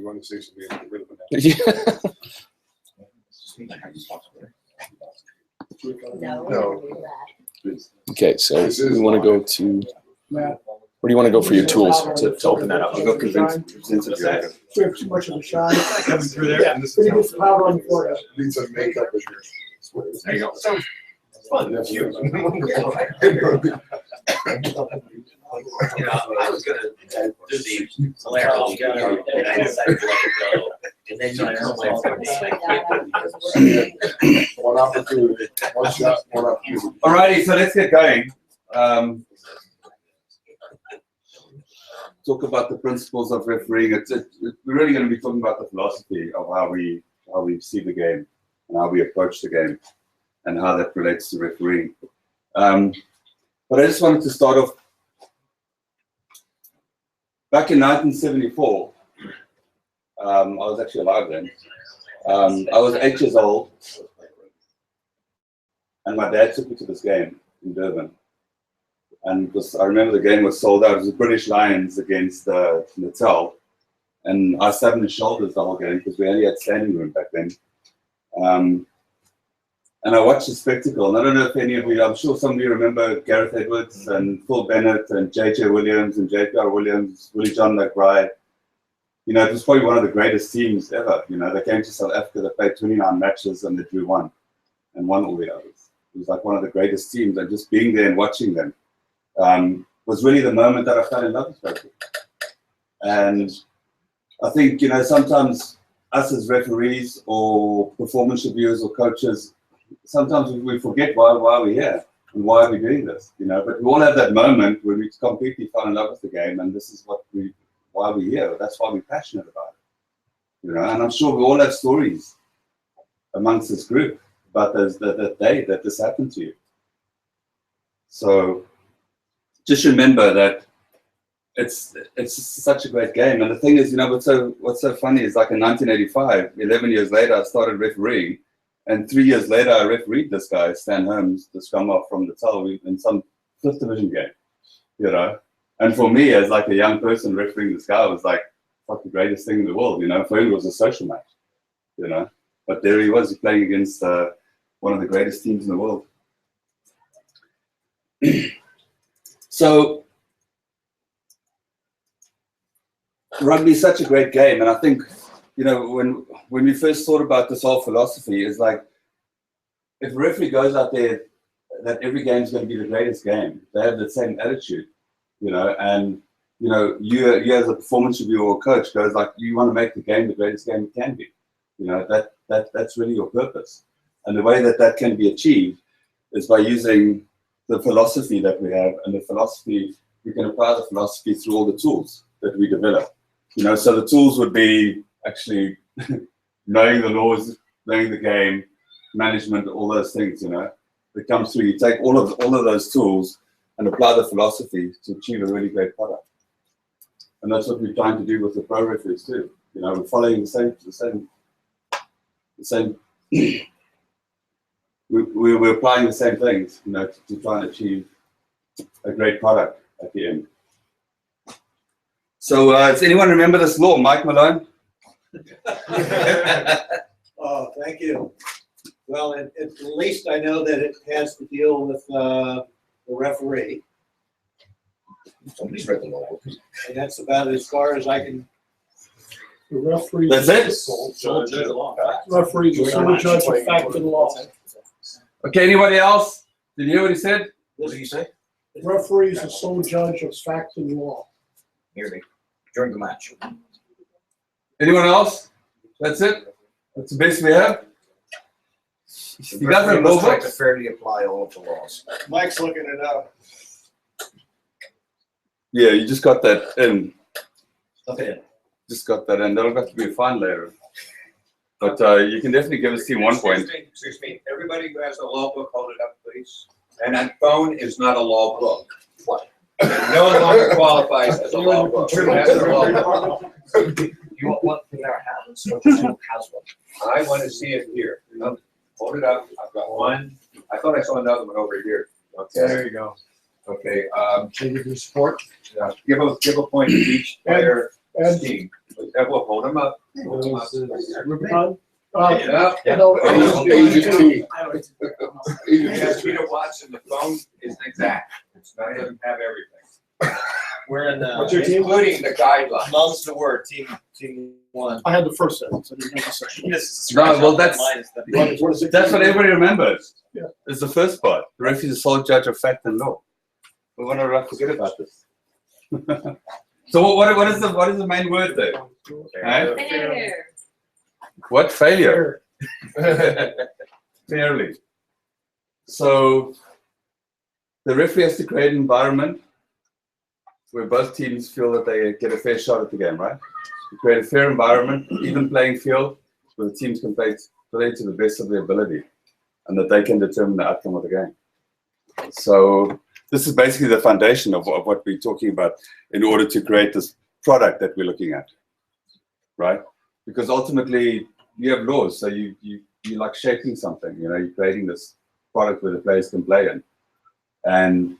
want to say something, get rid of it. No. Okay, so we want to go to, where do you want to go for your tools to open that up? I'll go for Vincent. We have too much of a shine. Coming through there, and this Pretty is good power on the floor. need some makeup as yours. There you go. Sounds fun. That's you. You know, I was gonna do the flare all together, and I decided to let it go. And then I realized I can't. One opportunity, one shot, one opportunity. Alrighty, so let's get going. Talk about the principles of refereeing. We're really going to be talking about the philosophy of how we see the game and how we approach the game and how that relates to refereeing. But I just wanted to start off. Back in 1974, I was actually alive then. I was 8 years old, and my dad took me to this game in Durban. And I remember the game was sold out. It was the British Lions against Natal. And I sat on his shoulders the whole game because we only had standing room back then. And I watched the spectacle. And I don't know if any of you, I'm sure some of you remember Gareth Edwards and Phil Bennett and J.J. Williams and J.P.R. Williams, Willie John McBride. You know, it was probably one of the greatest teams ever. You know, they came to South Africa, they played 29 matches and they drew one and won all the others. It was like one of the greatest teams, and just being there and watching them was really the moment that I fell in love with rugby. And I think, you know, sometimes us as referees or performance reviewers or coaches, sometimes we forget why we're here and why are we doing this, you know. But we all have that moment where we completely fell in love with the game, and this is why we're here. That's why we're passionate about it, you know. And I'm sure we all have stories amongst this group about that day that this happened to you. So just remember that it's such a great game. And the thing is, you know, what's so funny is, like in 1985, 11 years later, I started refereeing, and 3 years later, I refereed this guy, Stan Holmes, the scrum half from Natal, in some 5th division game, you know. And for me, as like a young person refereeing this guy, was like the greatest thing in the world, you know. For him, it was a social match, you know. But there he was, playing against one of the greatest teams in the world. So rugby is such a great game, and I think, you know, when we first thought about this whole philosophy, is like, if a referee goes out there that every game is going to be the greatest game, they have the same attitude, you know, and you know, you as a performance reviewer or coach goes like, you want to make the game the greatest game it can be, you know, that's really your purpose. And the way that can be achieved is by using the philosophy that we have, and the philosophy, we can apply the philosophy through all the tools that we develop. You know, so the tools would be actually knowing the laws, knowing the game, management, all those things, you know, that comes through. You take all of those tools and apply the philosophy to achieve a really great product. And that's what we're trying to do with the pro referees too. You know, we're following the same we're applying the same things, you know, to try and achieve a great product at the end. So does anyone remember this law, Mike Malone? Oh, thank you. Well, at least I know that it has to deal with the referee. Somebody's read the law. And that's about as far as I can. The referee. That's it? Referee is the sole judge of fact and law. Okay, anybody else? Did you hear what he said? What did you say? The referee is the sole judge of fact and law. Hear me. During the match. Anyone else? That's it? That's the best we have? You guys have law try to books? fairly apply all of the laws. Mike's looking it up. Yeah, you just got that in. Okay. Just got that in. That'll have to be a fine later. But you can definitely give us team 1 point. Excuse me, everybody who has a law book, hold it up, please. And that phone is not a law book. What? It no longer qualifies as a law book. It has a law book. You want one thing that happens, or just who has one? I want to see it here. Hold it up. I've got one. I thought I saw another one over here. Okay. There you go. Okay. Can you give your support? Give a point to each player And team. Yeah, well, hold them up. Hold 'em up. Rubicon? Yeah. No, Agent T. Yeah, Peter Watson, the phone isn't exact. It's not, doesn't have everything, We're in What's your team? including the guidelines. Mum's the word, team one. I had the first sentence, I didn't have the second. No, well, that's- What is it? That's what everybody remembers. Yeah. It's the first part. The referee is the sole judge of fact and law. We want to forget about this. So what is the main word there? Eh? Fair. What? Failure. Fairly. So the referee has to create an environment where both teams feel that they get a fair shot at the game, right? To create a fair environment, even playing field, where the teams can play to the best of their ability and that they can determine the outcome of the game. So this is basically the foundation of what we're talking about in order to create this product that we're looking at, right? Because ultimately you have laws, so you're like shaping something, you know, you're creating this product where the players can play in. And,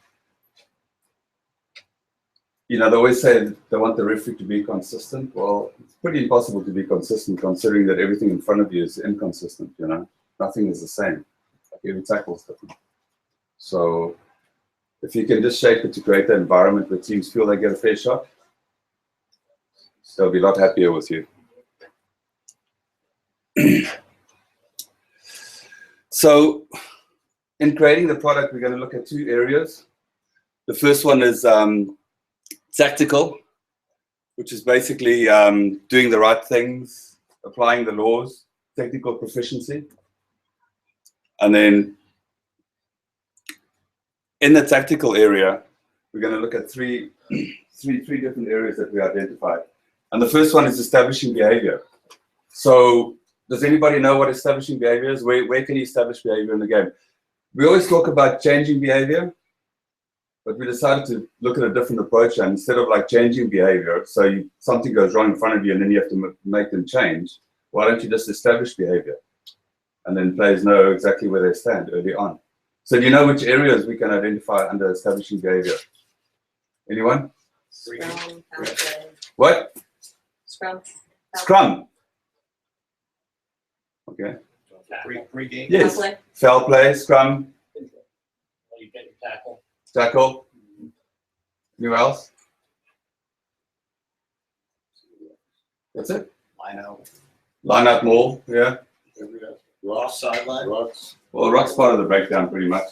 you know, they always say they want the referee to be consistent. Well, it's pretty impossible to be consistent considering that everything in front of you is inconsistent, you know? Nothing is the same. Like every tackle is different. So if you can just shape it to create that environment where teams feel they get a fair shot, they'll be a lot happier with you. So in creating the product, we're going to look at two areas. The first one is tactical, which is basically doing the right things, applying the laws, technical proficiency. And then in the tactical area, we're going to look at three different areas that we identified. And the first one is establishing behavior. So does anybody know what establishing behavior is? Where can you establish behavior in the game? We always talk about changing behavior, but we decided to look at a different approach. And instead of like changing behavior, so something goes wrong in front of you and then you have to make them change, why don't you just establish behavior? And then players know exactly where they stand early on. So do you know which areas we can identify under establishing behavior? Anyone? Scrum, foul play. What? Scrum. Scrum. Okay. Pre-game. Yes. Foul play. Foul play, scrum, You get your tackle. tackle. Who else? That's it. Line out. Line out maul, yeah. Off sideline. Rocks. Well, rock's part of the breakdown pretty much.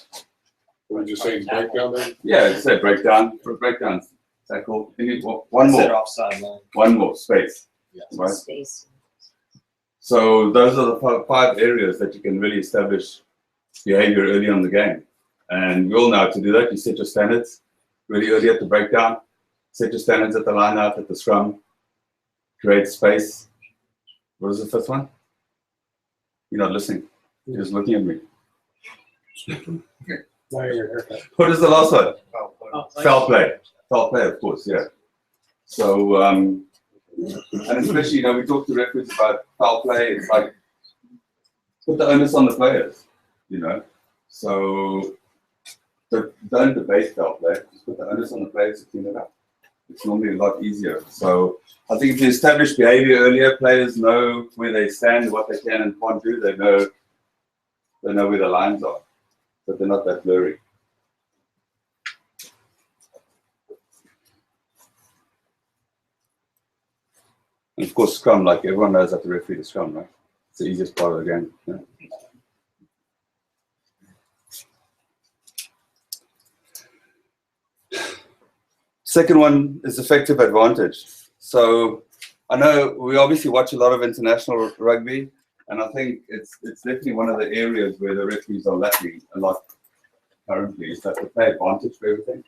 What did you say, breakdown then? Yeah, it's a breakdown. For breakdown, tackle. You need one Set more. off sideline. One more space. Right. Space. So those are the five areas that you can really establish behavior early on in the game. And we all know how to do that. You set your standards really early at the breakdown. Set your standards at the line out, at the scrum. Create space. What is the first one? You're not listening. You're just looking at me. What is the last one? Foul play. Foul play, of course, yeah. So, and especially, you know, we talk to referees about foul play. It's like, put the onus on the players, you know. So, don't debate foul play. Just put the onus on the players to clean it up. It's normally a lot easier. So, I think if you establish behavior earlier, players know where they stand, what they can and can't do. They know where the lines are, but they're not that blurry. And of course, scrum, like everyone knows how to referee the scrum, right? It's the easiest part of the game. Yeah. Second one is effective advantage. So I know we obviously watch a lot of international rugby, and I think it's definitely one of the areas where the referees are lacking a lot currently, is that they play advantage for everything.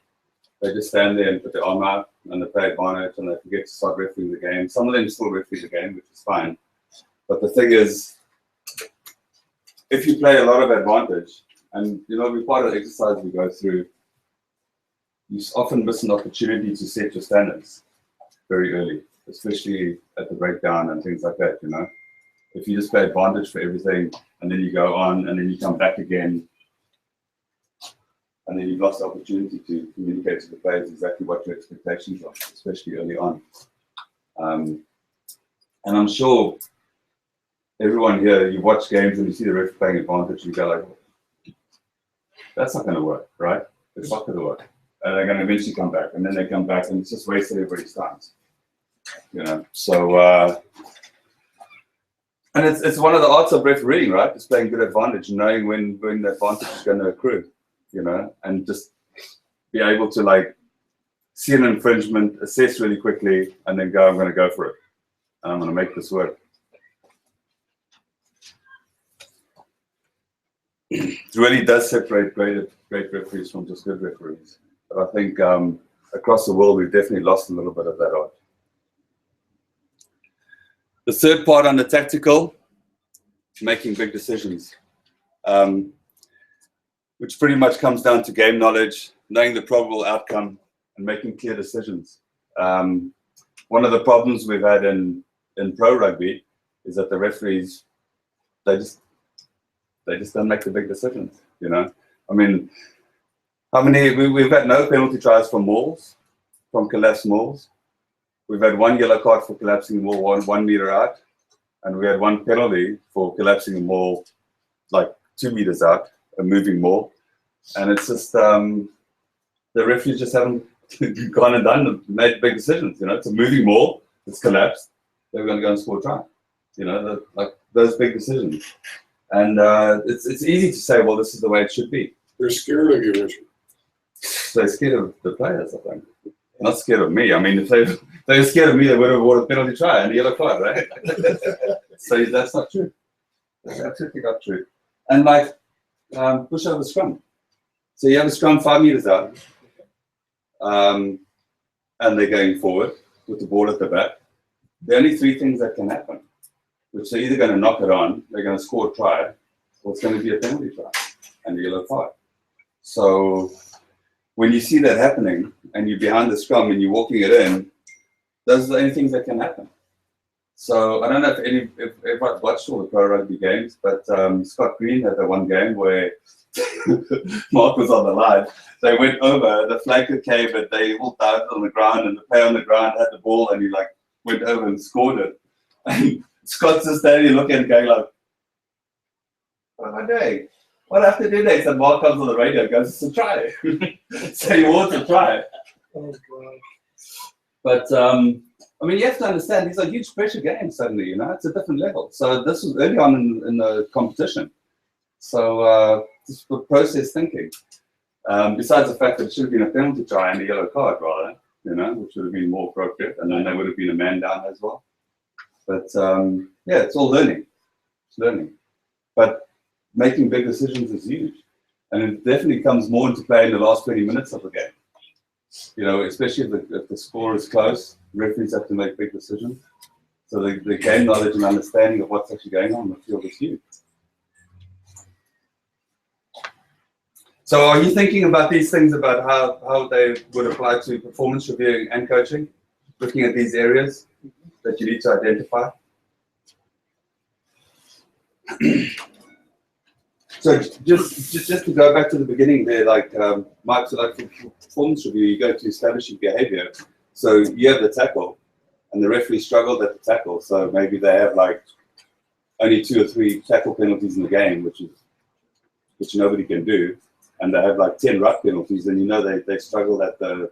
They just stand there and put their arm out and they play advantage and they forget to start refereeing the game. Some of them still referee the game, which is fine. But the thing is, if you play a lot of advantage, and you know, part of the exercise we go through, you often miss an opportunity to set your standards very early, especially at the breakdown and things like that, you know. If you just play advantage for everything and then you go on and then you come back again, and then you've lost the opportunity to communicate to the players exactly what your expectations are, especially early on. And I'm sure everyone here, you watch games and you see the ref playing advantage, you go like, that's not going to work, right? It's not going to work. And they're going to eventually come back, and then they come back, and it's just wasted everybody's time. You know, so and it's one of the arts of refereeing, right? It's playing good advantage, knowing when the advantage is going to accrue, you know, and just be able to like see an infringement, assess really quickly, and then go, I'm going to go for it. And I'm going to make this work. It really does separate great referees from just good referees. But I think across the world, we've definitely lost a little bit of that art. The third part on the tactical, making big decisions, which pretty much comes down to game knowledge, knowing the probable outcome, and making clear decisions. One of the problems we've had in pro rugby is that the referees, they just don't make the big decisions, you know? I mean, we've had no penalty tries from mauls, from collapsed mauls. We've had one yellow card for collapsing the maul 1 meter out, and we had one penalty for collapsing the maul like 2 meters out, a moving maul. And it's just, the referees just haven't gone and made big decisions, you know? It's a moving maul, it's collapsed, they're going to go and score a try. You know, like those big decisions. And it's easy to say, well, this is the way it should be. They're scared of you, Richard. They're scared of the players, I think. They're not scared of me. I mean, if they were scared of me, they would have awarded a penalty try and a yellow card, right? So that's not true. That's absolutely not true. And like, push over scrum. So you have a scrum 5 meters out, and they're going forward with the ball at the back. There are only 3 things that can happen, which they're either going to knock it on, they're going to score a try, or it's going to be a penalty try and a yellow card. So when you see that happening and you're behind the scrum and you're walking it in, those are the only things that can happen. So I don't know if everyone watched all the pro rugby games, but Scott Green had that one game where Mark was on the line. They went over, the flanker came, but they all dived on the ground, and the player on the ground had the ball, and he like went over and scored it. And Scott's just standing looking and going like, what am I doing? What I have to do next? And Mark comes on the radio and goes, it's a try. So he wants a try. Oh, God. But, I mean, you have to understand, these are huge pressure games suddenly, you know, it's a different level. So this was early on in the competition. So just for process thinking. Besides the fact that it should have been a penalty try and a yellow card rather, you know, which would have been more appropriate. And then there would have been a man down as well. But yeah, it's all learning. It's learning. But making big decisions is huge. And it definitely comes more into play in the last 20 minutes of the game. You know, especially if the score is close, referees have to make big decisions. So the game knowledge and understanding of what's actually going on in the field is huge. So are you thinking about these things, about how they would apply to performance reviewing and coaching? Looking at these areas that you need to identify? So just to go back to the beginning there, like Mike, so like for performance review, you go to establishing behavior. So you have the tackle, and the referee struggled at the tackle. So maybe they have like only 2 or 3 tackle penalties in the game, which nobody can do, and they have like 10 ruck penalties, and you know they struggled at the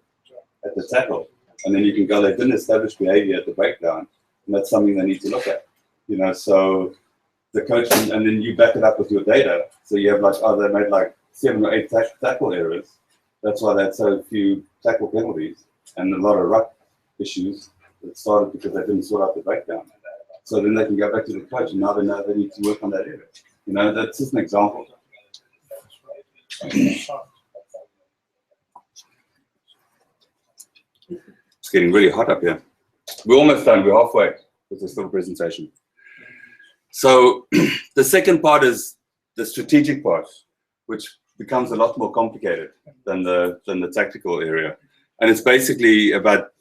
tackle, and then you can go, they didn't establish behavior at the breakdown, and that's something they need to look at, you know. So the coach, and then you back it up with your data. So you have like, oh, they made like 7 or 8 tackle errors. That's why they had so few tackle penalties and a lot of ruck issues that started because they didn't sort out the breakdown. So then they can go back to the coach, and now they know they need to work on that area. You know, that's just an example. It's getting really hot up here. We're almost done. We're halfway with this little presentation. So the second part is the strategic part, which becomes a lot more complicated than the tactical area. And it's basically about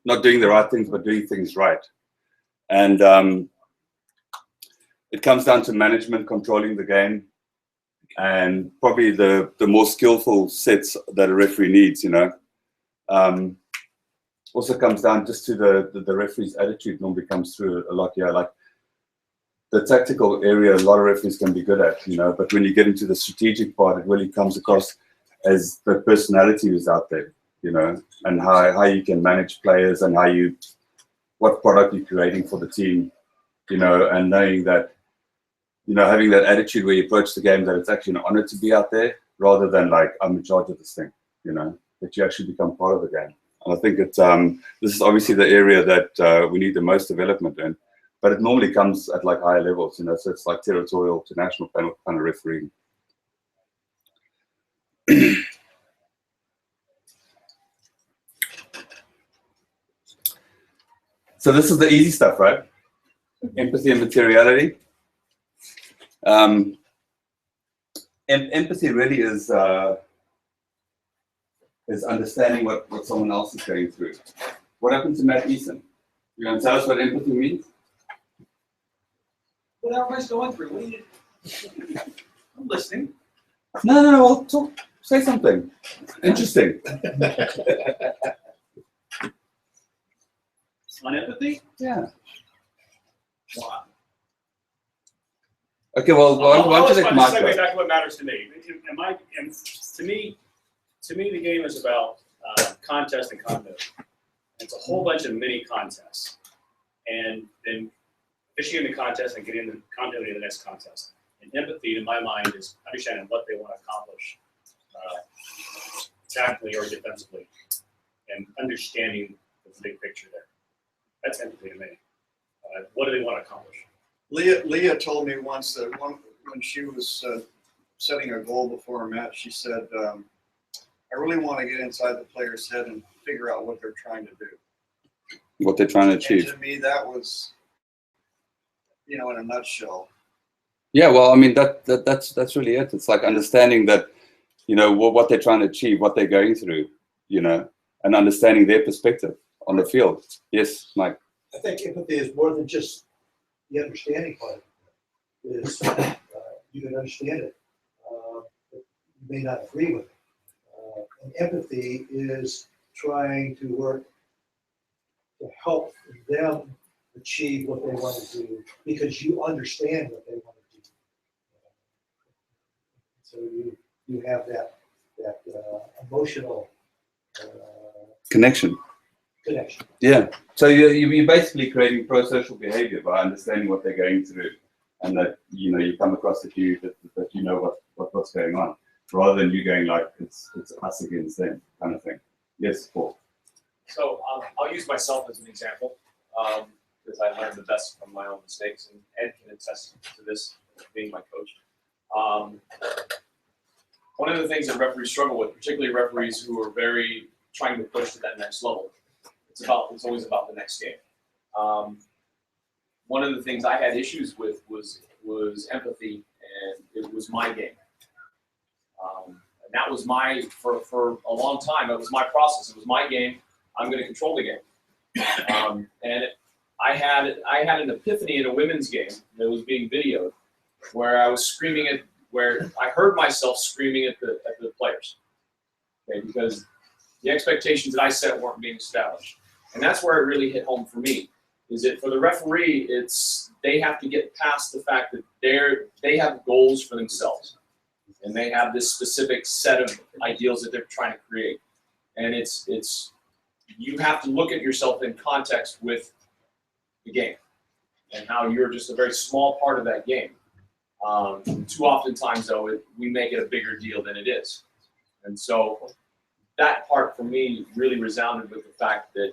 not doing the right things, but doing things right. And it comes down to management controlling the game, and probably the more skillful sets that a referee needs, you know. also comes down just to the referee's attitude. Normally comes through a lot here. Like the tactical area, a lot of referees can be good at, but when you get into the strategic part, it really comes across as the personality is out there, and how you can manage players and what product you're creating for the team, and knowing that, having that attitude where you approach the game that it's actually an honor to be out there rather than like, I'm in charge of this thing, that you actually become part of the game. And I think this is obviously the area that we need the most development in, but it normally comes at like higher levels, so it's like territorial to national kind of refereeing. So this is the easy stuff, right? Empathy and materiality. Empathy really is understanding what someone else is going through. What happened to Matt Eason? You want to tell us what empathy means? What everybody's going through. What do you? I'm listening. No, well, talk. Say something interesting. On empathy? Yeah. Wow. Okay, well, why don't you let Mark segue go? back to what matters to me. And to me, the game is about contest and continuity. It's a whole bunch of mini contests, and then fishing in the contest and getting the continuity of the next contest. And empathy, in my mind, is understanding what they want to accomplish, tactically or defensively, and understanding the big picture there. That's empathy to me. What do they want to accomplish? Leah told me once that when she was setting a goal before a match, she said, I really want to get inside the player's head and figure out what they're trying to do. What they're trying to achieve. And to me, that was, in a nutshell. Yeah, well, I mean, that's really it. It's like understanding that, what they're trying to achieve, what they're going through, and understanding their perspective on the field. Yes, Mike. I think empathy is more than just the understanding part. Is you can understand it, but you may not agree with it. And empathy is trying to work to help them achieve what they want to do because you understand what they want to do. So you have that emotional Connection. connection. Yeah. So you're basically creating pro-social behavior by understanding what they're going through, and that you come across that you know what's going on, rather than you going like it's us against them kind of thing. Yes, Paul. So I'll use myself as an example because I learned the best from my own mistakes, and Ed can attest to this, being my coach. One of the things that referees struggle with, particularly referees who are very trying to push to that next level, it's always about the next game. One of the things I had issues with was empathy, and it was my game. And that was for a long time, it was my process. It was my game. I'm going to control the game. I had an epiphany in a women's game that was being videoed, where I was screaming where I heard myself screaming at the players, okay, because the expectations that I set weren't being established. And that's where it really hit home for me, is that for the referee, they have to get past the fact that they have goals for themselves, and they have this specific set of ideals that they're trying to create. And you have to look at yourself in context with the game and how you're just a very small part of that game. Too oftentimes, though, we make it a bigger deal than it is. And so that part for me really resounded with the fact that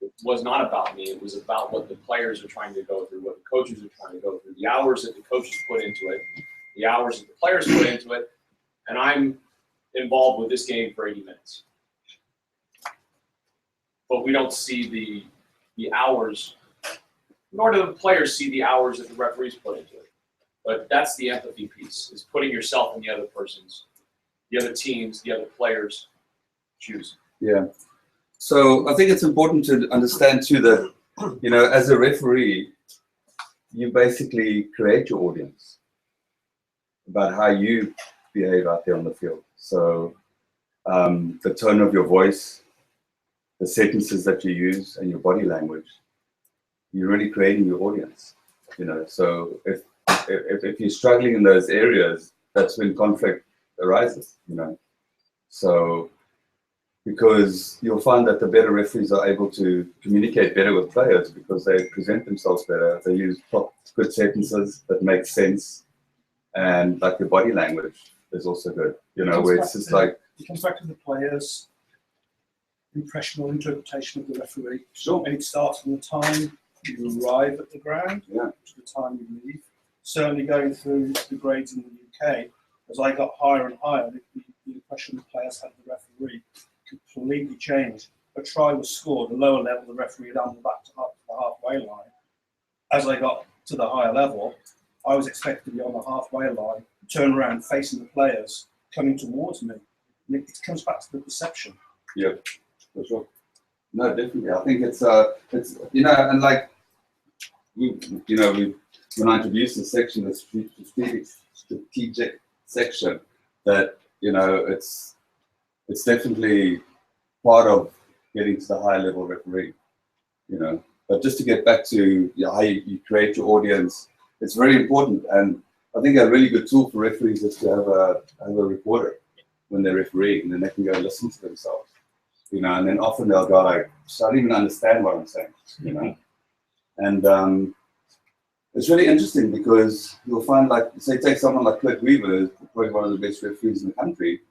it was not about me. It was about what the players are trying to go through, what the coaches are trying to go through, the hours that the coaches put into it, the hours that the players put into it, and I'm involved with this game for 80 minutes. But we don't see the hours, nor do the players see the hours that the referees put into it. But that's the empathy piece, is putting yourself in the other person's, the other teams, the other players' shoes. Yeah. So I think it's important to understand too that, as a referee, you basically create your audience about how you behave out there on the field. So the tone of your voice, the sentences that you use and your body language, you're really creating your audience. You know, so if you're struggling in those areas, that's when conflict arises. You know, so because you'll find that the better referees are able to communicate better with players because they present themselves better. They use good sentences that make sense, and like the body language is also good. You know, where it's just like it comes back to the players' impression or interpretation of the referee. Sure. And it starts from the time you arrive at the ground to the time you leave. Certainly going through the grades in the UK, as I got higher and higher, the impression the players had of the referee completely changed. A try was scored, the lower level, the referee had on the back to the halfway line. As I got to the higher level, I was expected to be on the halfway line, turn around, facing the players, coming towards me. And it comes back to the perception. Yeah, for sure. No, definitely. I think it's you know, and like when I introduced this section, the strategic section, that it's definitely part of getting to the higher level referee. You know, but just to get back to how you create your audience, it's very important. And I think a really good tool for referees is to have a recorder when they're refereeing, and then they can go and listen to themselves. You know, and then often they'll go like, "So I don't even understand what I'm saying," you know. And it's really interesting because you'll find, like, say, take someone like Kurt Weaver, probably one of the best referees in the country.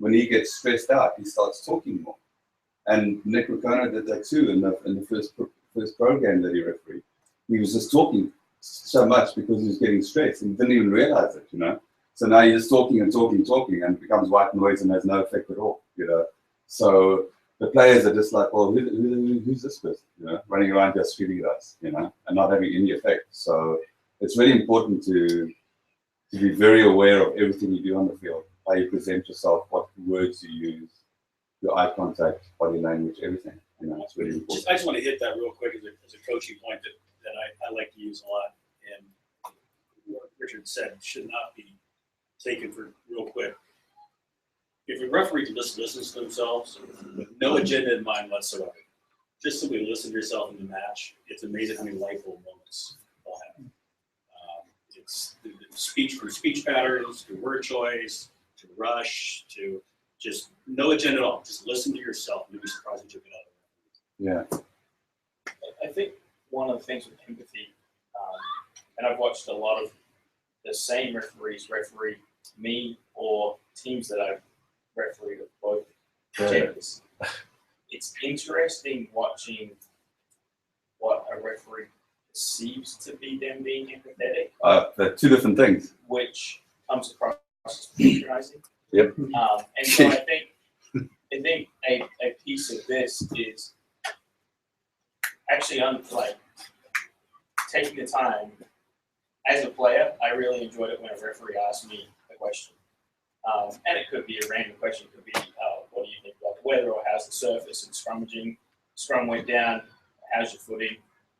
When he gets stressed out, he starts talking more. And Nick Ricona did that too in the first pro game that he refereed. He was just talking so much because he was getting stressed and didn't even realize it, you know. So now you're just talking and talking, and it becomes white noise and has no effect at all, you know. So the players are just like, well, who's this person, you know, running around just shooting at us, you know, and not having any effect. So it's really important to be very aware of everything you do on the field, how you present yourself, what words you use, your eye contact, body language, everything. You know, it's really important. I just want to hit that real quick as a coaching point that I like to use a lot. And what Richard said should not be taken for real quick. If a referee just listens to themselves with no agenda in mind whatsoever, just simply listen to yourself in the match, it's amazing how many light bulb moments they'll have. It's the speech patterns, to word choice, to rush, to just no agenda at all. Just listen to yourself, and you'll be surprised what you get out of it. Yeah. I think one of the things with empathy, and I've watched a lot of the same referees referee me or teams that I've refereed of both genders. It's interesting watching what a referee perceives to be them being empathetic. They're two different things. Which comes across as patronizing. Yep. And so I think a piece of this is actually taking the time. As a player, I really enjoyed it when a referee asked me a question. And it could be a random question. It could be, what do you think about the weather, or how's the surface and scrummaging? Scrum went down, how's your footing?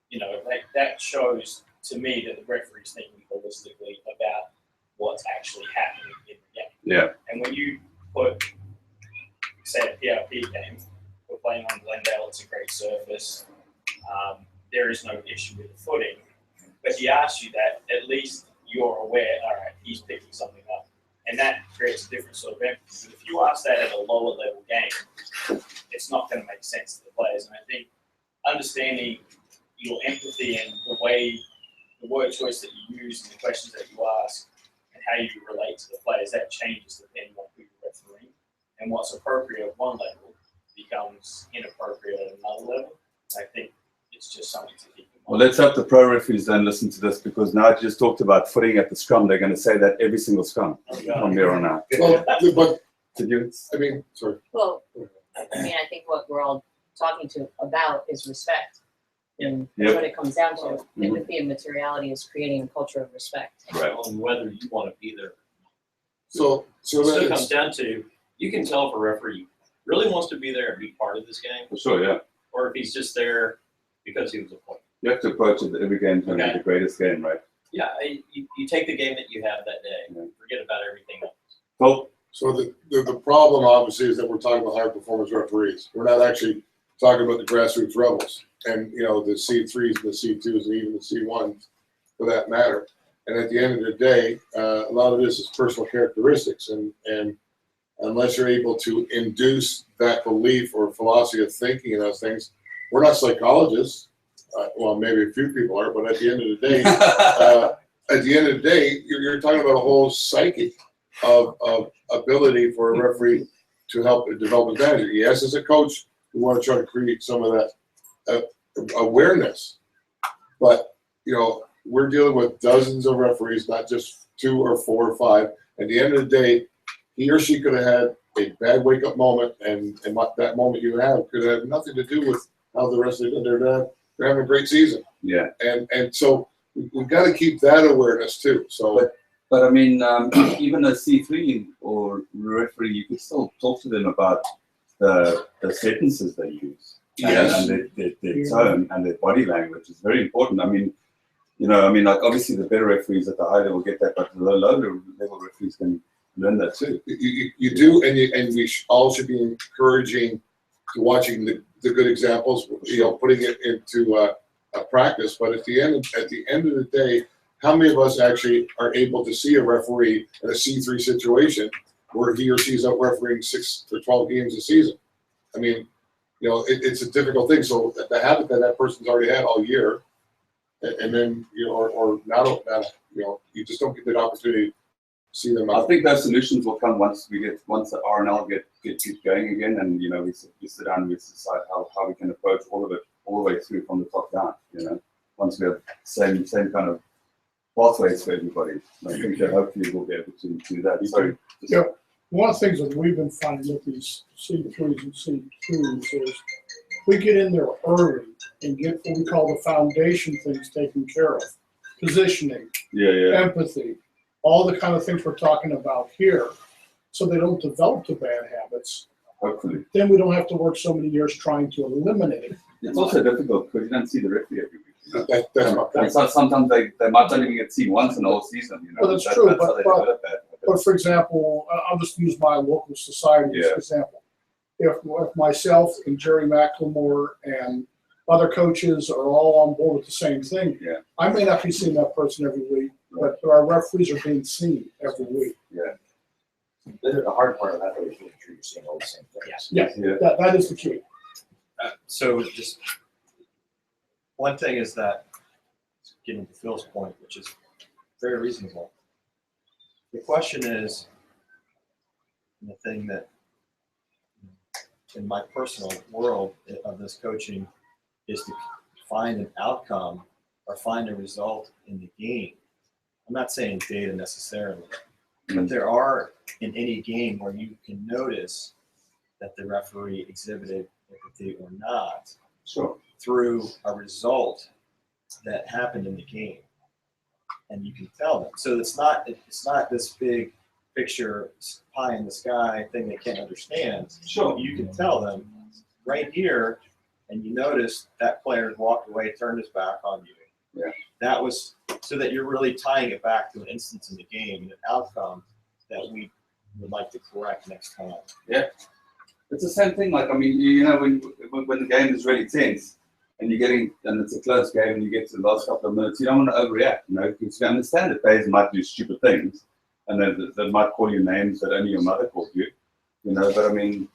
You know, that shows to me that the referee's thinking holistically about what's actually happening in the game. Yeah. And when you put, say, a PRP game, we're playing on Glendale, it's a great surface. There is no issue with the footing. But he asks you that, at least you're aware, all right, he's picking something up. And that creates a different sort of empathy. But if you ask that at a lower level game, it's not going to make sense to the players. And I think understanding your empathy and the word choice that you use and the questions that you ask and how you relate to the players, that changes depending on who you're refereeing. And what's appropriate at one level becomes inappropriate at another level. I think it's just something to keep in mind. Well, let's hope the pro referees don't listen to this, because now I just talked about footing at the scrum. They're going to say that every single scrum from here on out. Well, but, Did you? I mean, sorry. Well, I mean, I think what we're all talking about is respect. And that's what it comes down to. Empathy and materiality is creating a culture of respect. Right. On whether you want to be there. So It still that comes is, down to, you can tell if a referee really wants to be there and be part of this game, For sure, yeah. or if he's just there because he was appointed. You have to approach it that every game's going to be the greatest game, right? Yeah, you take the game that you have that day, Yeah. forget about everything else. Well, So the problem obviously is that we're talking about high performance referees. We're not actually talking about the grassroots rebels and, you know, the C3s, the C2s, and even the C1s for that matter. And at the end of the day, a lot of this is personal characteristics. And unless you're able to induce that belief or philosophy of thinking in those things, we're not psychologists. Well, maybe a few people are, but at the end of the day, you're talking about a whole psyche of ability for a referee to help develop his manager. Yes, as a coach, we want to try to create some of that awareness, but you know, we're dealing with dozens of referees, not just 2 or 4 or 5. At the end of the day, he or she could have had a bad wake-up moment, and what that moment you have could have nothing to do with how the rest of they're having a great season. Yeah. And so we've got to keep that awareness too. So. But I mean, even a C3 or referee, you could still talk to them about the sentences they use. Yes. And their tone and their body language is very important. I mean, you know, like obviously the better referees at the high level get that, but the lower level referees can learn that too. You do, and we all should be encouraging to watching the good examples, you know, putting it into a practice. But at the end of the day, how many of us actually are able to see a referee in a C3 situation where he or she's out refereeing 6 to 12 games a season? I mean, you know, it's a difficult thing. So the habit that person's already had all year, and then, you know, or not, you know, you just don't get that opportunity to see them. I think those solutions will come once the RNL get going again, and you know, we sit down and we decide how we can approach all of it all the way through from the top down. You know, once we have same kind of pathways for everybody. I think that hopefully we'll be able to do that. Sorry. Yeah, one of the things that we've been finding with these C3s and C2s is we get in there early and get what we call the foundation things taken care of. Positioning, empathy, all the kind of things we're talking about here, so they don't develop the bad habits. Hopefully. Then we don't have to work so many years trying to eliminate it. It's also difficult because you don't see the referee every week. That's my point. Sometimes they might not even get seen once in the whole season. You know, Well, that's true, how they develop that. But for example, I'll just use my local society as an example. If myself and Jerry McLemore and other coaches are all on board with the same thing, I may not be seeing that person every week, but our referees are being seen every week. Yeah. The hard part of that is making sure you're seeing all the same things. Yeah. That is the key. So just one thing is that, getting to Phil's point, which is very reasonable. The question is, the thing that in my personal world of this coaching is to find an outcome or find a result in the game. I'm not saying data necessarily, but there are in any game where you can notice that the referee exhibited empathy or not through a result that happened in the game, and you can tell them. So it's not this big picture pie in the sky thing they can't understand. You can tell them right here, and you notice that player walked away, turned his back on you. That was so that you're really tying it back to an instance in the game and an outcome that we would like to correct next time. It's the same thing. Like, I mean, you know, when the game is really tense and and it's a close game and you get to the last couple of minutes, you don't want to overreact, you know, because you understand that players might do stupid things and they might call you names that only your mother called you, you know, but I mean,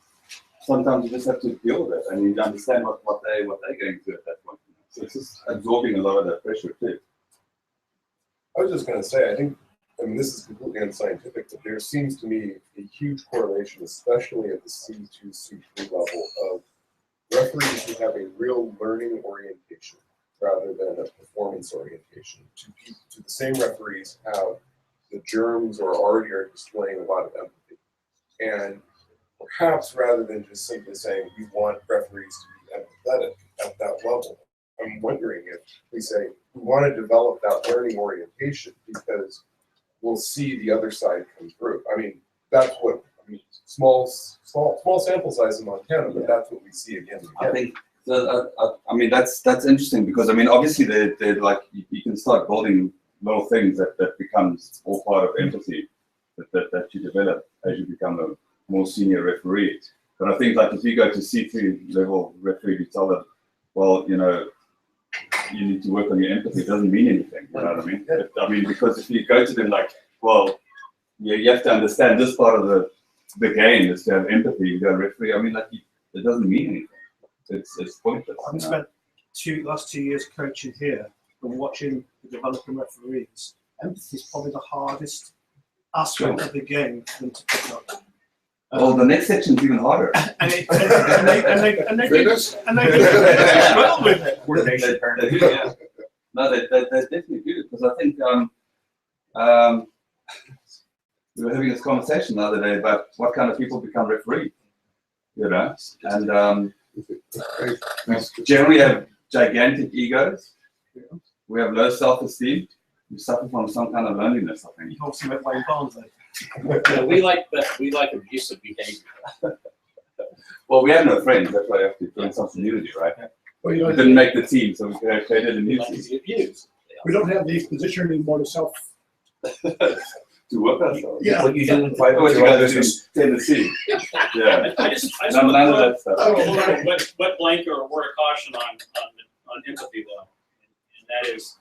sometimes you just have to deal with it and you understand what they're going through at that point. You know? So it's just absorbing a lot of that pressure too. I was just going to say, I mean, this is completely unscientific, but there seems to me a huge correlation, especially at the C2, C3 level, of referees who have a real learning orientation rather than a performance orientation. To the same referees have the germs or already are displaying a lot of empathy. And perhaps rather than just simply saying we want referees to be empathetic at that level, I'm wondering if we say we want to develop that learning orientation because we'll see the other side come through. I mean, that's what, small sample size in Montana, but that's what we see again and again. I think, I mean, that's interesting because, I mean, obviously they're like, you can start building little things that becomes all part of empathy. that you develop as you become a more senior referee. But I think like if you go to C3 level referee, you tell them, well, you know, you need to work on your empathy. It doesn't mean anything. You know what I mean? I mean, because if you go to them like, well, you have to understand this part of the game is to have empathy. You go referee. I mean, like it doesn't mean anything. It's pointless. I've spent last 2 years coaching here and watching the developing referees. Empathy is probably the hardest aspect of the game for them to pick up. Well, the next section's even harder. And they struggle with it. They do, yeah. No, they definitely do, because I think we were having this conversation the other day about what kind of people become referees, you know, and we generally have gigantic egos. We have low self-esteem. We suffer from some kind of loneliness, I think. You also met Wayne Barnes, though. Yeah, we like abusive behavior. Well, we have no friends. That's why I have to join some community, right? Well, We you know, didn't make the team, so we created a new Like team to be abused. we don't have the position anymore to self. to work ourselves. Yeah. What you do in private. What you guys do in Tennessee? Yeah. I just None want of to that stuff. wet blanket or a word of caution on empathy though. And that is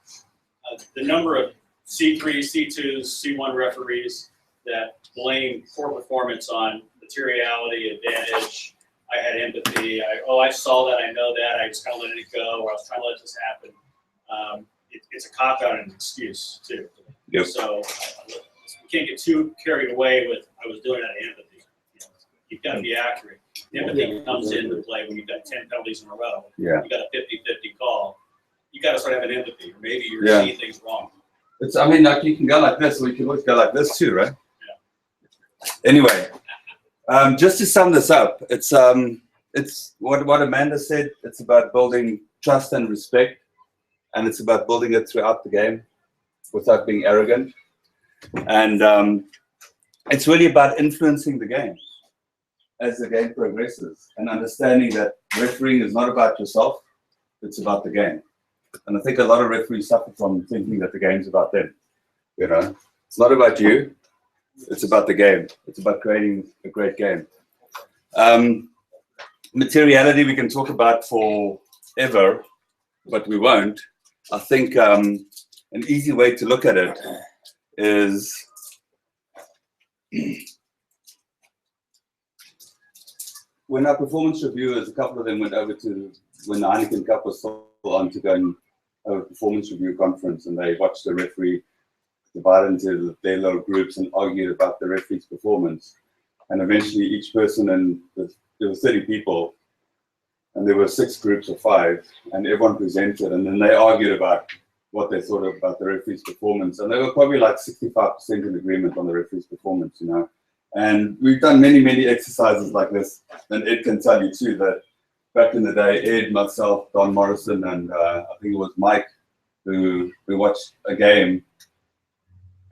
the number of C3, C2s, C1 referees that blame poor performance on materiality, advantage. I had empathy. I saw that. I know that. I just kind of let it go, or I was trying to let this happen. It's a cop out and an excuse too. Yep. So we can't get too carried away with I was doing it out of empathy. You know, you've got to be accurate. Empathy comes into play when you've got 10 penalties in a row. Yeah. You got a 50-50 call. You got to start having empathy, or maybe you're Yeah. seeing things wrong. I mean, like you can go like this, or you can always go like this too, right? Yeah. Anyway, just to sum this up, it's what Amanda said. It's about building trust and respect, and it's about building it throughout the game without being arrogant. And it's really about influencing the game as the game progresses and understanding that refereeing is not about yourself, it's about the game. And I think a lot of referees suffer from thinking that the game's about them. You know, it's not about you, it's about the game. It's about creating a great game. Materiality we can talk about forever, but we won't. I think an easy way to look at it is when our performance reviewers, a couple of them went over to, when the Heineken Cup was still on, to go and have a performance review conference, and they watched the referee divide into their little groups and argued about the referee's performance. And eventually each person, and there were 30 people, and there were 6 groups of 5, and everyone presented, and then they argued about what they thought about the referee's performance. And they were probably like 65% in agreement on the referee's performance, you know. And we've done many, many exercises like this, and Ed can tell you too that back in the day, Ed, myself, Don Morrison, and I think it was Mike, who we watched a game,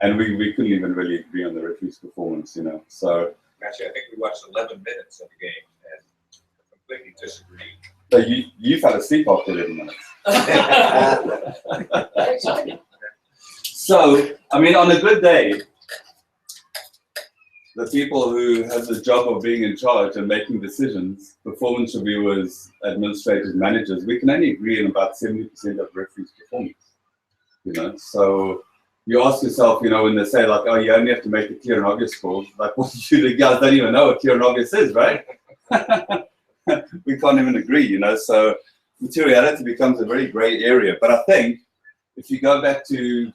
and we couldn't even really agree on the referee's performance, you know. So Actually, I think we watched 11 minutes of the game and completely disagreed. so you fell asleep after 11 minutes. So, I mean, on a good day, the people who have the job of being in charge and making decisions, performance reviewers, administrators, managers, we can only agree on about 70% of referees' performance. You know, so you ask yourself, you know, when they say like, oh, you only have to make a clear and obvious call, like, well, you guys don't even know what clear and obvious is, right? We can't even agree, you know, so materiality becomes a very gray area. But I think if you go back to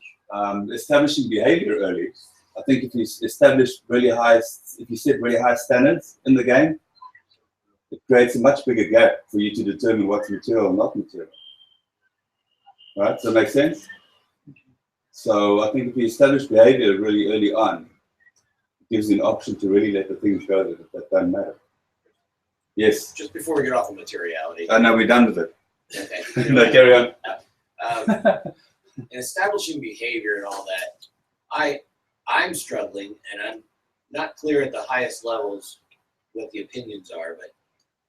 establishing behavior early, I think if you establish really high, if you set really high standards in the game, it creates a much bigger gap for you to determine what's material and not material. Right? Does that make sense? So I think if you establish behavior really early on, it gives you an option to really let the things go that don't matter. Yes? Just before we get off of materiality. Oh, no, we're done with it. Okay. No, carry on. In establishing behavior and all that, I'm struggling, and I'm not clear at the highest levels what the opinions are, but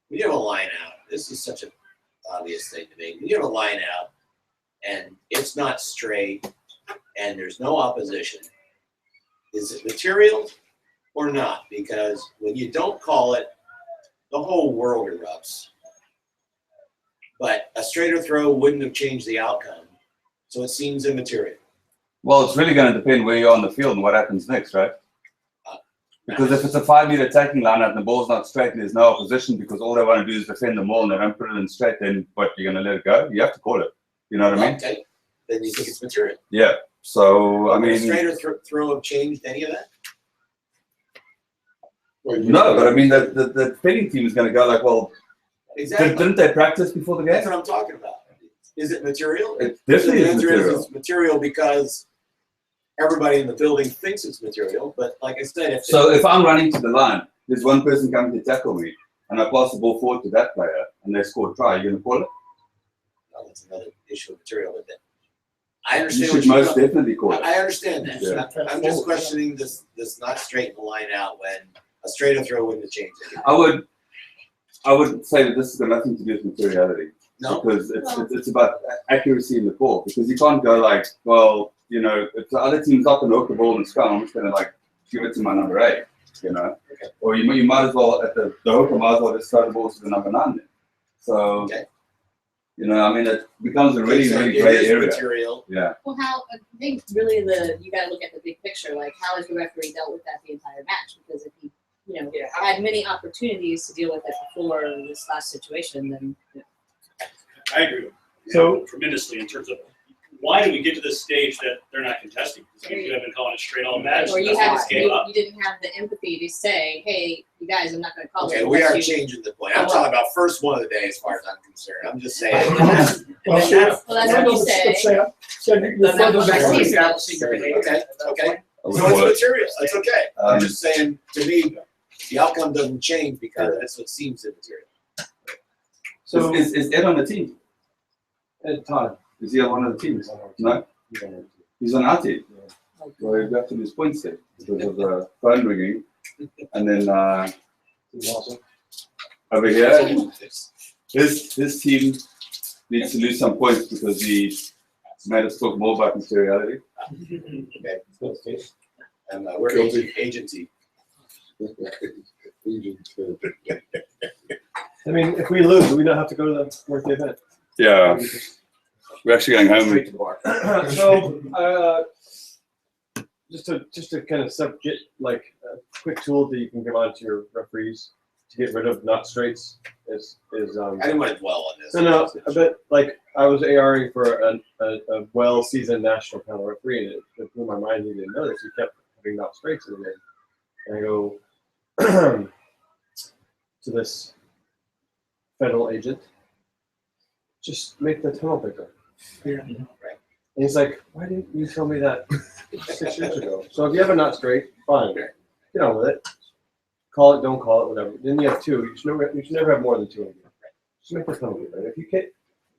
when you have a line out, this is such an obvious thing to me. When you have a line out and it's not straight and there's no opposition, is it material or not? Because when you don't call it, the whole world erupts. But a straighter throw wouldn't have changed the outcome, so it seems immaterial. Well, it's really going to depend where you are on the field and what happens next, right? Because if it's a 5-meter attacking lineup and the ball's not straight and there's no opposition because all they want to do is defend the ball and they don't put it in straight, then what, you're going to let it go? You have to call it. You know what I mean? Okay, then you think it's material. Yeah. So, I Would a mean... straighter throw have changed any of that? No, but I mean, the defending team is going to go like, well, Exactly. didn't they practice before the game? That's what I'm talking about. Is it material? It definitely The is answer material. It's material because everybody in the building thinks it's material. But like I said, So if I'm running to the line, there's one person coming to tackle me, and I pass the ball forward to that player, and they score a try, you're going to call it? well, that's another issue of material. But then I understand. You what should you're most talking- definitely call it. I understand that. Yeah. I'm just questioning this not straighten the line out when a straighter throw wouldn't have changed it. I would say that this has got nothing to do with materiality. No? Because it's about accuracy in the call. Because you can't go like, well, you know, if the other team's not going to hook the ball in the scrum, I'm just going to like give it to my number 8, you know. Okay. Or you might as well, at the hooker, might as well just throw the ball to the number 9 then. So, Okay. you know, I mean, it becomes a really, So really it great is area. material. Yeah. Well, how, I think really you gotta look at the big picture, like how has the referee dealt with that the entire match? Because if he, had many opportunities to deal with it before this last situation, then, I agree with you So- tremendously in terms of why do we get to this stage that they're not contesting? Because you have been calling it straight on match. or you that's why have, this came up. you didn't have the empathy to say, hey, you guys, I'm not gonna call it. Okay, we are unless you-" changing the point. I'm talking about first one of the day as far as I'm concerned. I'm just saying. Well, Well, that's what you say. Said you're Then that further goes back to back. establishing your behavior. Okay, okay. I would So it's call it. material. It's okay. I'm Um, just saying, to me, the outcome doesn't change because that's what seems immaterial. So is Ed on the team? Ed Todd. Is he on one of the teams? No? He's on our team. Well, you have to lose points there because of the phone ringing. And then over here, his team needs to lose some points because he made us talk more about materiality. Okay. And we're Guilty. agency. I mean, if we lose, we don't have to go to the work event. Yeah, we're actually going home. Straight to the bar. So, just to kind of get like a quick tool that you can give on to your referees to get rid of not straights is I didn't want to dwell on this. no, but like I was ARing for a well-seasoned national panel referee, and it blew my mind. He didn't know this. He kept having not straights in the game, and I go to this federal agent, just make the tunnel bigger. Yeah. And he's like, why didn't you tell me that 6 years ago? So if you have a not straight, fine, get on with it. Call it, don't call it, whatever. Then you have 2. You should never have more than 2 in here. Just make the tunnel bigger. If you can't,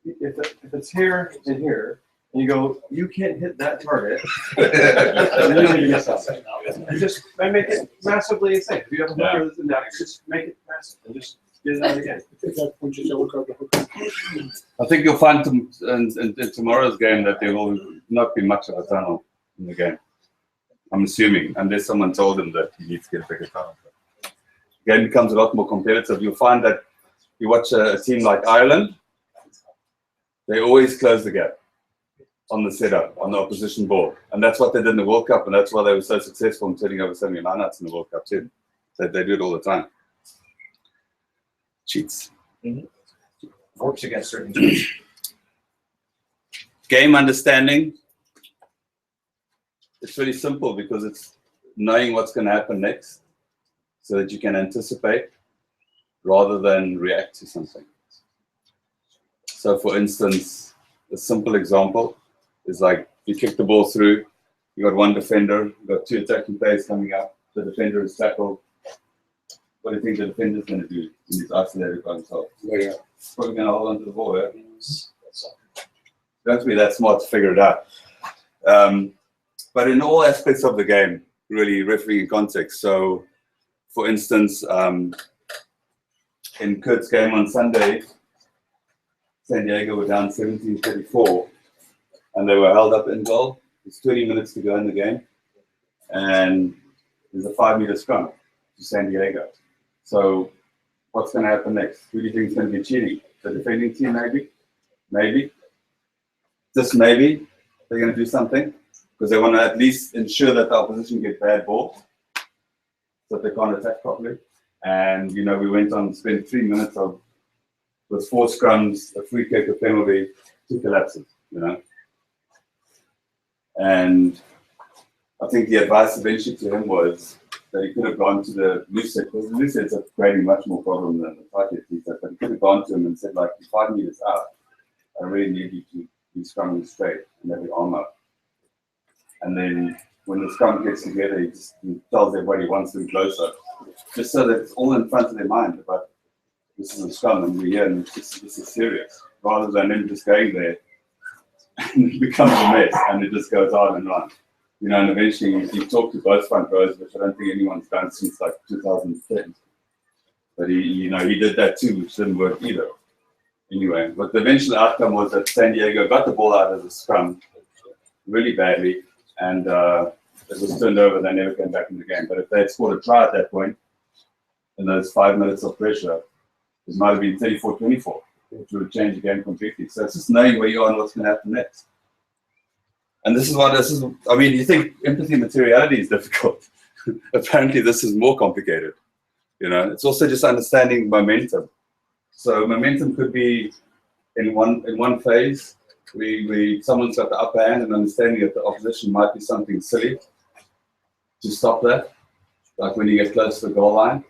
if it's here and here, and you go, you can't hit that target, then you're gonna get something. You just make it massively safe. If you have a hooker than that, just make it massive and just get it out again. I think that punches over the hook. I think you'll find in tomorrow's game that there will not be much of a tunnel in the game. I'm assuming, unless someone told him that he needs to get a bigger tunnel. The game becomes a lot more competitive. You'll find that you watch a team like Ireland, they always close the gap on the setup, on the opposition ball. And that's what they did in the World Cup, and that's why they were so successful in turning over so many lineouts in the World Cup too. They do it all the time. Cheats. Works against certain teams. Game understanding. It's really simple because it's knowing what's going to happen next so that you can anticipate rather than react to something. So for instance, a simple example is like you kick the ball through, you got one defender, you got 2 attacking players coming up, the defender is tackled. What do you think the defender's going to do when he's isolated by himself? Yeah. He's probably going to hold on to the ball, yeah? Don't be that smart to figure it out. But in all aspects of the game, really refereeing in context. So, for instance, in Kurt's game on Sunday, San Diego were down 17-34, and they were held up in goal. It's 20 minutes to go in the game. and there's a 5-meter scrum to San Diego. So what's going to happen next? Who do you think is going to be cheating? The defending team, maybe? Maybe. Just maybe they're going to do something because they want to at least ensure that the opposition get bad balls so that they can't attack properly. And, you know, we went on to spend 3 minutes with 4 scrums, a free kick, a penalty, 2 collapses, you know. And I think the advice eventually to him was that he could have gone to the loose set, because the loose sets are creating much more problem than the tight set, but he could have gone to him and said, like, 5 meters out, I really need you to be scrumming straight and have your arm up. And then when the scrum gets together, he tells everybody he wants them closer, just so that it's all in front of their mind about this is a scrum and we're here and this is serious, rather than him just going there and it becomes a mess and it just goes on and on. You know, and eventually you talk to both front rows, which I don't think anyone's done since like 2010. But he did that too, which didn't work either. Anyway, but the eventual outcome was that San Diego got the ball out of the scrum really badly, and it was turned over. They never came back in the game. But if they had scored a try at that point, in those 5 minutes of pressure, it might have been 34-24, which would change the game completely. So it's just knowing where you are and what's going to happen next. And this is, I mean, you think empathy materiality is difficult. Apparently this is more complicated. You know, it's also just understanding momentum. So momentum could be in one phase, someone's got the upper hand and understanding that the opposition might be something silly to stop that, like when you get close to the goal line.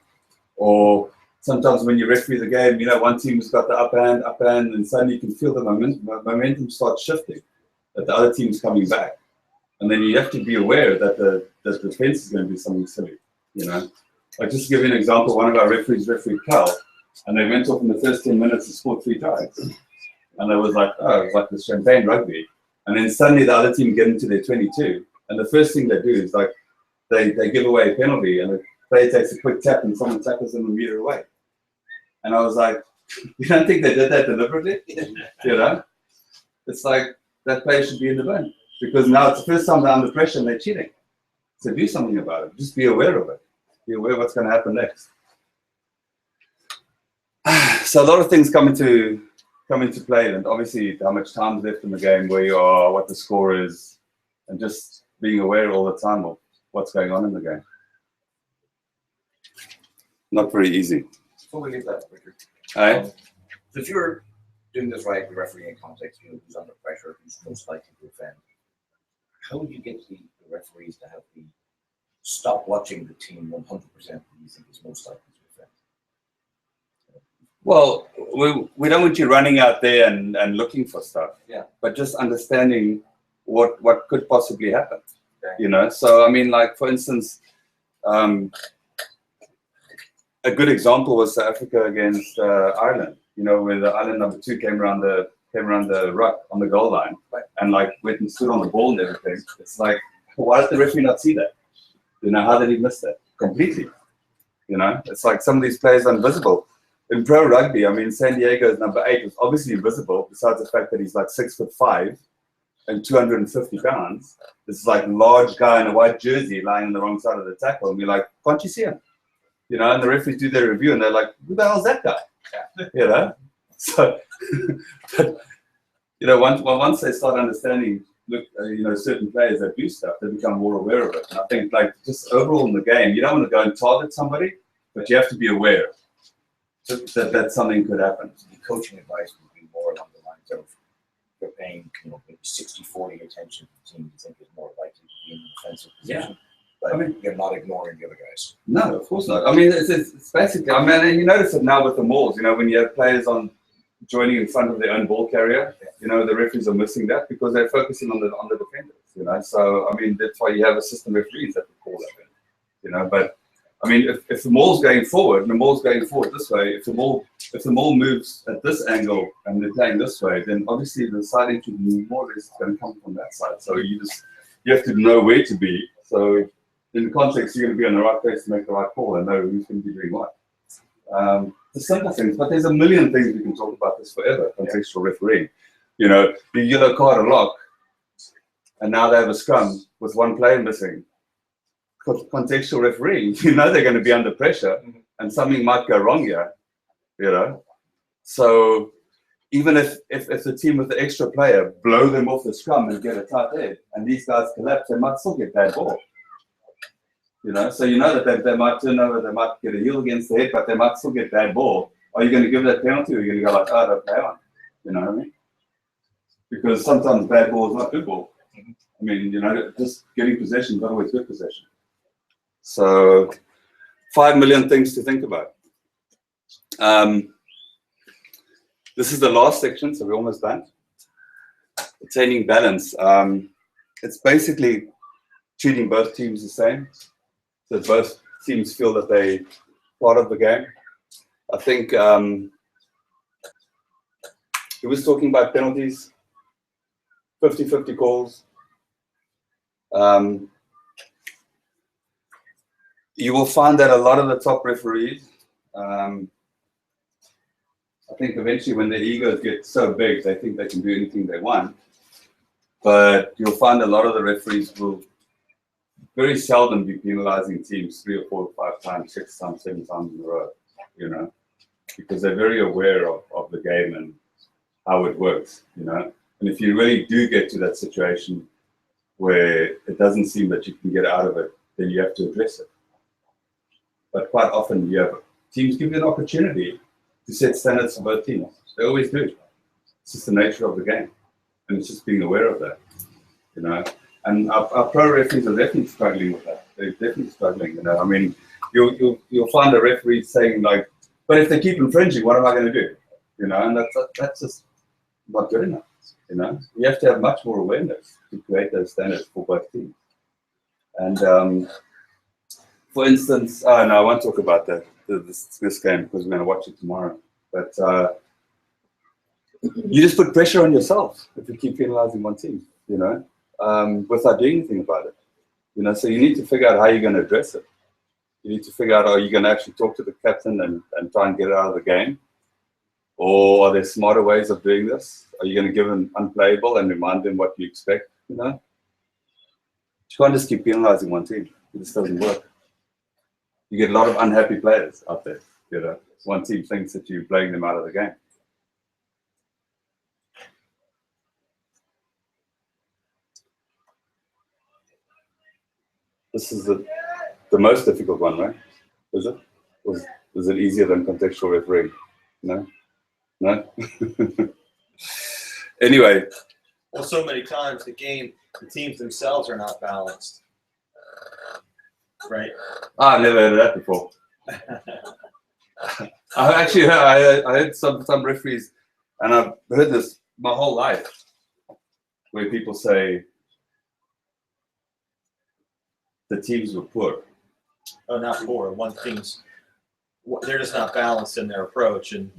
Or sometimes when you referee the game, you know, one team has got the upper hand, and suddenly you can feel the momentum start shifting, that the other team's coming back. And then you have to be aware that the defense is going to do something silly, you know. Like, just to give you an example, one of our referees refereed Cal, and they went off in the first 10 minutes and scored 3 tries. And it was like, oh, it was like the champagne rugby. And then suddenly the other team get into their 22, and the first thing they do is like, they give away a penalty, and the player takes a quick tap and someone tackles them a meter away. And I was like, you don't think they did that deliberately? You know? It's like, that player should be in the bin, because now it's the first time they're under pressure and they're cheating. So do something about it. Just be aware of it. Be aware of what's going to happen next. So a lot of things come into play, and obviously how much time's left in the game, where you are, what the score is, and just being aware all the time of what's going on in the game. Not very easy. Before we leave that, Richard. Right? So if you're doing this right, the refereeing context, you know, who's under pressure, who's most likely to offend, how would you get the referees to have the stop watching the team 100% who you think is most likely to offend? Well, we don't want you running out there and looking for stuff. Yeah. But just understanding what could possibly happen. Okay. You know, so I mean, like, for instance, a good example was South Africa against Ireland. You know, where the Ireland number 2 came around the ruck on the goal line, right, and like went and stood on the ball and everything. It's like, why did the referee not see that? You know, how did he miss that completely? You know, it's like some of these players are invisible. In pro rugby, I mean, San Diego's number 8 was obviously invisible, besides the fact that he's like 6'5" and 250 pounds. This is like a large guy in a white jersey lying on the wrong side of the tackle, and you're like, can't you see him? You know, and the referees do their review, and they're like, who the hell's that guy? You know, so you know, once they start understanding, look, you know, certain players that do stuff, they become more aware of it. And I think, like, just overall in the game, you don't want to go and target somebody, but you have to be aware that something could happen. The coaching advice would be more along the lines of you're paying, you know, maybe 60-40 attention to the team you think is more likely to be in the defensive position. Yeah. But I mean, you're not ignoring the other guys. No, of course not. I mean, it's basically, I mean, and you notice it now with the mauls, you know, when you have players joining in front of their own ball carrier, you know, the referees are missing that because they're focusing on the defenders, you know. So, I mean, that's why you have assistant referees that will call that in, you know. But, I mean, if the maul's going forward, and the maul's going forward this way, if the maul moves at this angle and they're playing this way, then obviously the side entry more or less is going to come from that side. So you have to know where to be. So in the context, you're going to be on the right place to make the right call and know who's going to be doing what. The simple things, but there's a million things we can talk about this forever, contextual refereeing. You know, the yellow card a lock, and now they have a scrum with one player missing. contextual refereeing. You know they're going to be under pressure, and something might go wrong here. You know, so even if the team with the extra player blow them off the scrum and get a tight head, and these guys collapse, they might still get bad ball. You know, so you know that they might turn over, they might get a heel against the head, but they might still get bad ball. Are you going to give that penalty, or are you going to go like, oh, don't play on? You know what I mean? Because sometimes bad ball is not good ball. I mean, you know, just getting possession is not always good possession. So, 5 million things to think about. This is the last section, so we're almost done. Attaining balance. It's basically treating both teams the same, so both teams feel that they're part of the game. I think he was talking about penalties, 50-50 calls. You will find that a lot of the top referees, I think eventually when their egos get so big, they think they can do anything they want. But you'll find a lot of the referees will very seldom be penalizing teams 3 or 4 or 5 times, 6 times, 7 times in a row, you know, because they're very aware of the game and how it works, you know. And if you really do get to that situation where it doesn't seem that you can get out of it, then you have to address it. But quite often you have teams give you an opportunity to set standards for both teams. They always do. It's just the nature of the game. And it's just being aware of that, you know. And our pro referees are definitely struggling with that. They're definitely struggling, you know. I mean, you'll find a referee saying like, but if they keep infringing, what am I going to do? You know, and that's just not good enough, you know. You have to have much more awareness to create those standards for both teams. And for instance, no, I won't talk about that, this game, because we're going to watch it tomorrow. But you just put pressure on yourself if you keep penalizing one team, you know, without doing anything about it. You know, so you need to figure out how you're going to address it. You need to figure out, are you going to actually talk to the captain and try and get it out of the game? Or are there smarter ways of doing this? Are you going to give him unplayable and remind him what you expect, you know? You can't just keep penalizing one team. It just doesn't work. You get a lot of unhappy players out there, you know. One team thinks that you're playing them out of the game. This is the most difficult one, right? Is it? Is it easier than contextual refereeing? No? No? Anyway. Well, so many times the teams themselves are not balanced. Right? I've never heard of that before. I heard some referees, and I've heard this my whole life, where people say the teams were poor. Oh, not poor. One team's, they're just not balanced in their approach. And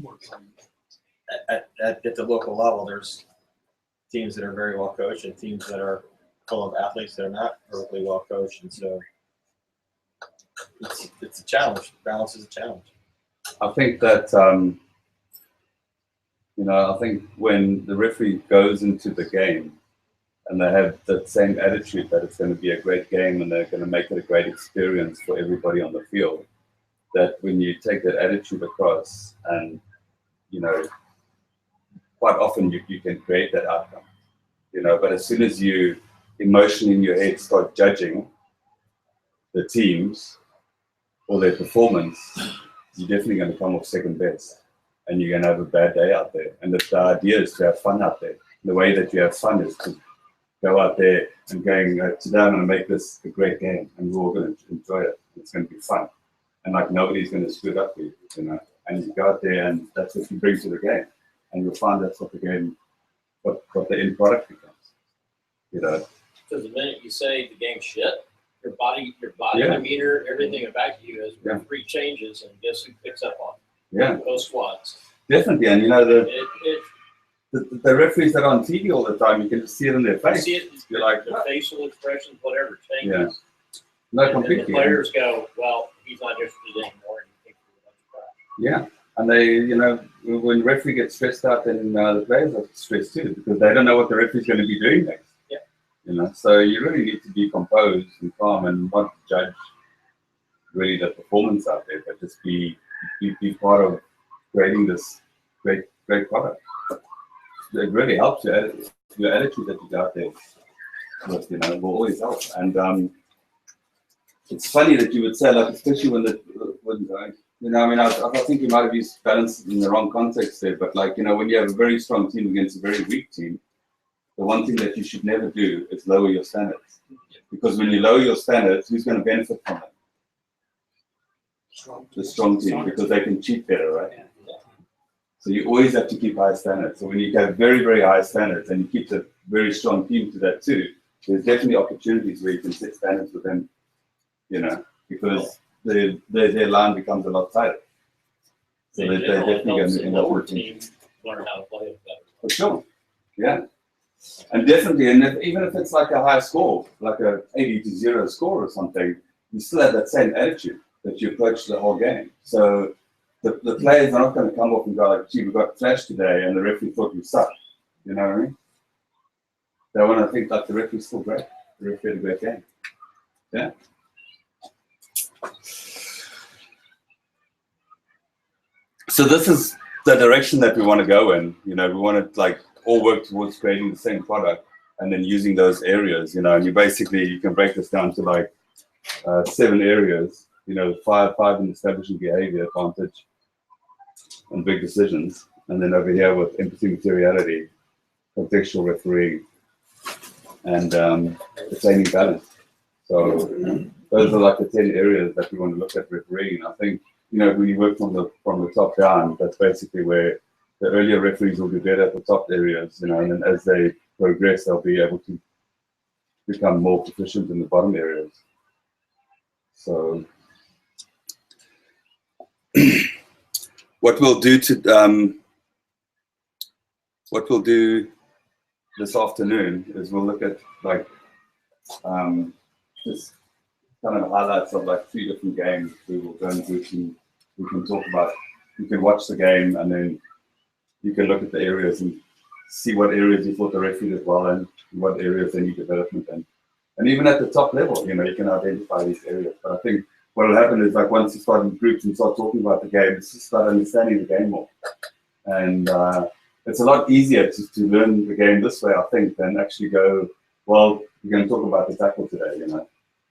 at the local level, there's teams that are very well coached and teams that are full of athletes that are not perfectly well coached. And so it's a challenge. Balance is a challenge. I think that, you know, I think when the referee goes into the game and they have that same attitude that it's going to be a great game and they're going to make it a great experience for everybody on the field, that when you take that attitude across and, you know, quite often you can create that outcome, you know, but as soon as you emotionally in your head start judging the teams or their performance, you're definitely going to come off second best and you're going to have a bad day out there. And the idea is to have fun out there. The way that you have fun is to go out there and going, today I'm going to make this a great game and we're all going to enjoy it. It's going to be fun. And like nobody's going to screw it up for you, you know. And you go out there and that's what you bring to the game. And you'll find that's what the game, what the end product becomes, you know. Because the minute you say the game's shit, your body Yeah. demeanor, everything about you as referee changes, and guess who picks up on it? Yeah. Those squads. Definitely, and you know It the referees that are on TV all the time, you can just see it in their you face. see it, You're like, the facial expressions, whatever changes. yeah, no, And completely. the players go, well, he's not interested anymore. And he thinks we're Yeah, and they, you know, when referee gets stressed out, then the players are stressed too because they don't know what the referee's going to be doing next. Yeah. You know, so you really need to be composed and calm and not judge really the performance out there, but just be part of creating this great product. It really helps your attitude that you got there with, you know, will always help. And it's funny that you would say, like, especially when you know, I mean, I think you might have used balance in the wrong context there, but like, you know, when you have a very strong team against a very weak team, the one thing that you should never do is lower your standards. Because when you lower your standards, who's going to benefit from it? The strong team, because they can cheat better, right? So you always have to keep high standards. So when you have very, very high standards and you keep a very strong team to that too, there's definitely opportunities where you can set standards with them, you know, because their line becomes a lot tighter. So they're definitely going to end up with team learn how to play it better. For sure, yeah. And definitely, and even if it's like a high score, like a 80-0 score or something, you still have that same attitude that you approach the whole game. So the players are not going to come off and go like, gee, we got flashed today and the referee thought we sucked. You know what I mean? They want to think like the referee's still great. The referee had a great game. Yeah. So this is the direction that we want to go in. You know, we want to like all work towards creating the same product and then using those areas, you know, and you can break this down to like 7 areas, you know, five in establishing behavior, advantage, and big decisions. And then over here with empathy, materiality, contextual refereeing, and attaining balance. So those are like the 10 areas that we want to look at refereeing. I think, you know, when you work from the top down, that's basically where the earlier referees will be better at the top areas, you know, and then as they progress, they'll be able to become more proficient in the bottom areas. So what we'll do this afternoon is we'll look at like just kind of highlights of like 3 different games we will go and we can talk about. You can watch the game and then you can look at the areas and see what areas you thought the referee did well in, what areas they need development in. And even at the top level, you know, you can identify these areas. But I think what will happen is like once you start in groups and start talking about the game, it's just start understanding the game more. And it's a lot easier to learn the game this way, I think, than actually go, well, we're going to talk about the tackle today, you know,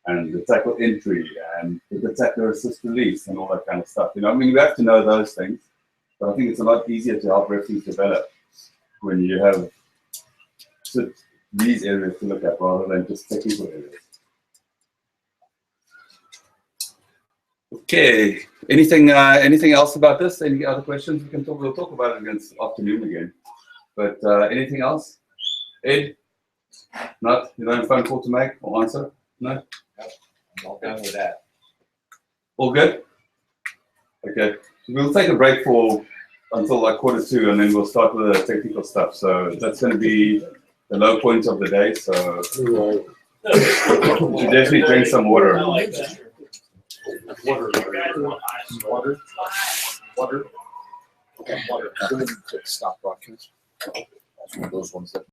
and the tackle entry and the tackler assist release and all that kind of stuff. You know, I mean, you have to know those things, but I think it's a lot easier to help referees develop when you have these areas to look at rather than just technical areas. Okay. Anything else about this? Any other questions we can talk? We'll talk about it against afternoon again. But anything else? Ed? Not? You don't have a phone call to make or answer? No? I'm all done with that. All good? Okay. We'll take a break until like 1:45 and then we'll start with the technical stuff. So that's going to be the low point of the day. So you should definitely drink some water. Water. Okay. Water. Stop broadcast. That's one of those ones that